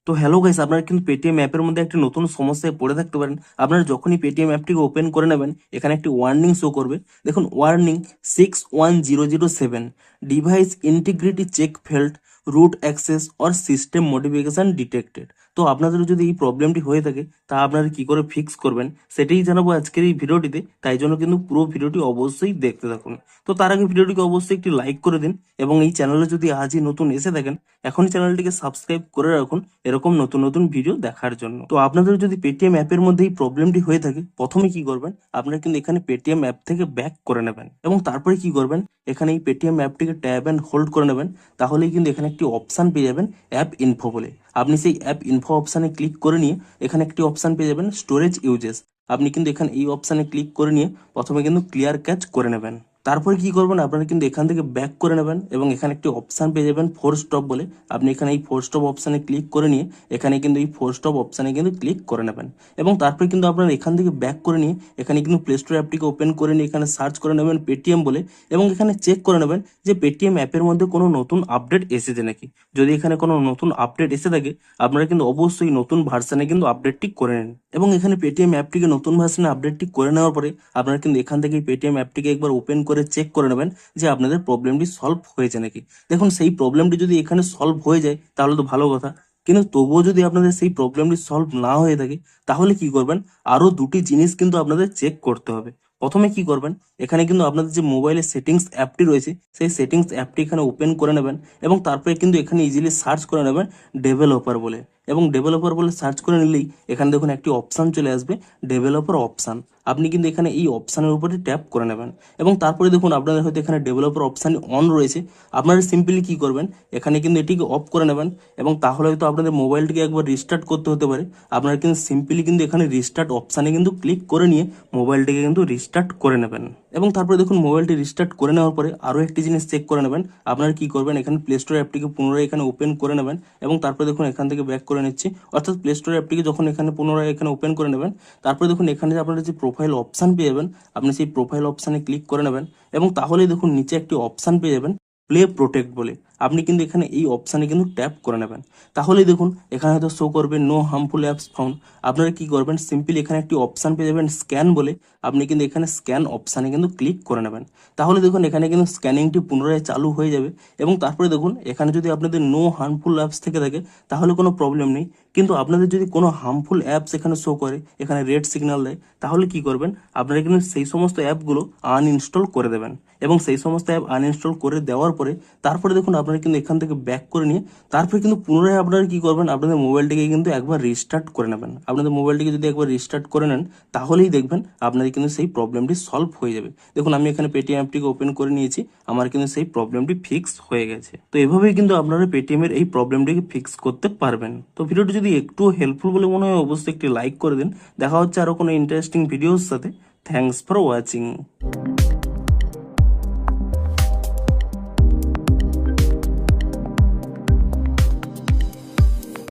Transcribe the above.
তো hello guys, আপনারা কিন্তু পেটিএম অ্যাপের মধ্যে একটি নতুন সমস্যায় পড়ে থাকতে পারেন। আপনারা যখনই পেটিএম অ্যাপটিকে ওপেন করে নেবেন, এখানে একটি ওয়ার্নিং শো করবে। দেখুন, warning 61007, device integrity check failed, root access or system modification detected. তো আপনাদের যদি এই প্রবলেমটি হয়ে থাকে, তা আপনারা কি করে ফিক্স করবেন সেটাই জানাবো আজকের এই ভিডিওটিতে। তাই জন্য কিন্তু পুরো ভিডিওটি অবশ্যই দেখতে থাকুন। তো তার আগে ভিডিওটিকে অবশ্যই একটি লাইক করে দিন, এবং এই চ্যানেলে যদি আজই নতুন এসে থাকেন, এখনই চ্যানেলটিকে সাবস্ক্রাইব করে রাখুন এরকম নতুন নতুন ভিডিও দেখার জন্য। তো আপনাদের যদি পেটিএম অ্যাপের মধ্যে এই প্রবলেমটি হয়ে থাকে, প্রথমে কি করবেন, আপনারা কিন্তু এখানে পেটিএম অ্যাপ থেকে ব্যাক করে নেবেন, এবং তারপরে কি করবেন, এখানে এই পেটিএম অ্যাপটিকে ট্যাব অ্যান্ড হোল্ড করে নেবেন। তাহলেই কিন্তু এখানে একটি অপশান পেয়ে যাবেন অ্যাপ ইনফো বলে। আপনি সেই অ্যাপ ইনফো অপশানে ক্লিক করে নিয়ে এখানে একটি অপশান পেয়ে যাবেন স্টোরেজ ইউজেস। আপনি কিন্তু এখানে এই অপশানে ক্লিক করে নিয়ে প্রথমে কিন্তু ক্লিয়ার ক্যাচ করে নেবেন। তারপরে কি করবেন, আপনারা কিন্তু এখান থেকে ব্যাক করে নেবেন, এবং এখানে একটি অপশান পেয়ে যাবেন ফোর স্টপ বলে। আপনি এখানে এই ফোর স্টপ অপশানে ক্লিক করে নিয়ে এখানে কিন্তু এই ফোর স্টপ অপশানে কিন্তু ক্লিক করে নেবেন, এবং তারপরে কিন্তু আপনারা এখান থেকে ব্যাক করে নিয়ে এখানে কিন্তু প্লে স্টোর অ্যাপটিকে ওপেন করে নিয়ে এখানে সার্চ করে নেবেন পেটিএম বলে, এবং এখানে চেক করে নেবেন যে পেটিএম অ্যাপের মধ্যে কোনো নতুন আপডেট এসেছে নাকি। যদি এখানে কোনো নতুন আপডেট এসে থাকে, আপনারা কিন্তু অবশ্যই নতুন ভার্সানে কিন্তু আপডেটটি করে নেন, এবং এখানে পেটিএম অ্যাপটিকে নতুন ভার্সানে আপডেটটি করে নেওয়ার পরে আপনারা কিন্তু এখান থেকে পেটিএম অ্যাপটিকে একবার ওপেন করে চেক করে নেবেন যে আপনাদের প্রবলেমটি সলভ হয়েছে নাকি। দেখুন, সেই প্রবলেমটি যদি এখানে সলভ হয়ে যায় তাহলে তো ভালো কথা, কিন্তু তবুও যদি আপনাদের সেই প্রবলেমটি সলভ না হয়ে থাকে, তাহলে কি করবেন, আরো দুটি জিনিস কিন্তু আপনাদের চেক করতে হবে। প্রথমে কি করবেন, এখানে কিন্তু আপনাদের যে মোবাইলের সেটিংস অ্যাপটি রয়েছে, সেই সেটিংস অ্যাপটি এখানে ওপেন করে নেবেন, এবং তারপরে কিন্তু এখানে ইজিলি সার্চ করে নেবেন ডেভেলপার বলে, এবং ডেভেলপার বলে সার্চ করে নিলেই এখানে দেখুন একটি অপশান চলে আসবে, ডেভেলপার অপশান। আপনি কিন্তু এখানে এই অপশানের উপরে ট্যাপ করে নেবেন, এবং তারপরে দেখুন আপনাদের হয়তো এখানে ডেভেলপার অপশান অন রয়েছে। আপনারা সিম্পলি কি করবেন, এখানে কিন্তু এটিকে অফ করে নেবেন, এবং তাহলে হয়তো আপনাদের মোবাইলটিকে একবার রিস্টার্ট করতে হতে পারে। আপনারা কিন্তু সিম্পলি কিন্তু এখানে রিস্টার্ট অপশানে কিন্তু ক্লিক করে নিয়ে মোবাইলটিকে কিন্তু রিস্টার্ট করে নেবেন, এবং তারপরে দেখুন মোবাইলটি রিস্টার্ট করে নেওয়ার পরে আরও একটি জিনিস চেক করে নেবেন। আপনারা কি করবেন, এখানে প্লে স্টোর অ্যাপটিকে পুনরায় এখানে ওপেন করে নেবেন, এবং তারপরে দেখুন এখান থেকে ব্যাক করে নিচ্ছি, অর্থাৎ প্লে স্টোর অ্যাপটিকে যখন এখানে পুনরায় এখানে ওপেন করে নেবেন, তারপরে দেখুন এখানে যে আপনারা যে প্রোফাইল অপশান পেয়ে যাবেন, আপনি সেই প্রোফাইল অপশানে ক্লিক করে নেবেন, এবং তাহলেই দেখুন নিচে একটি অপশান পেয়ে যাবেন প্লে প্রোটেক্ট বলে। আপনি কিন্তু এখানে এই অপশানে কিন্তু ট্যাপ করে নেবেন, তাহলেই দেখুন এখানে হয়তো শো করবে নো হার্মফুল অ্যাপস ফাউন্ড। আপনারা কি করবেন, সিম্পলি এখানে একটি অপশান পেয়ে যাবেন স্ক্যান বলে। আপনি কিন্তু এখানে স্ক্যান অপশানে কিন্তু ক্লিক করে নেবেন, তাহলে দেখুন এখানে কিন্তু স্ক্যানিংটি পুনরায় চালু হয়ে যাবে, এবং তারপরে দেখুন এখানে যদি আপনাদের নো হার্মফুল অ্যাপস থেকে থাকে তাহলে কোনো প্রবলেম নেই, কিন্তু আপনাদের যদি কোনো হার্মফুল অ্যাপস এখানে শো করে, এখানে রেড সিগন্যাল দেয়, তাহলে কি করবেন, আপনারা কিন্তু সেই সমস্ত অ্যাপগুলো আনইনস্টল করে দেবেন, এবং সেই সমস্ত অ্যাপ আনইনস্টল করে দেওয়ার পরে তারপরে দেখুন আপনারা কিন্তু এখান থেকে ব্যাক করে নিয়ে তারপরে কিন্তু পুনরায় আপনারা কি করবেন, আপনাদের মোবাইলটিকে কিন্তু একবার রিস্টার্ট করে নেবেন। আপনাদের মোবাইলটিকে যদি একবার রিস্টার্ট করে নেন, তাহলেই দেখবেন আপনাদের কিন্তু সেই প্রবলেমটি সলভ হয়ে যাবে। দেখুন আমি এখানে পেটিএম অ্যাপটিকে ওপেন করে নিয়েছি, আমার কিন্তু সেই প্রবলেমটি ফিক্স হয়ে গেছে। তো এভাবেই কিন্তু আপনারা পেটিএম এর এই প্রবলেমটিকে ফিক্স করতে পারবেন। তো ভিডিওটি যদি একটু হেল্পফুল বলে মনে হয়, অবশ্যই একটি লাইক করে দিন। দেখা হচ্ছে আরো কোনো ইন্টারেস্টিং ভিডিওর সাথে। Thanks for watching.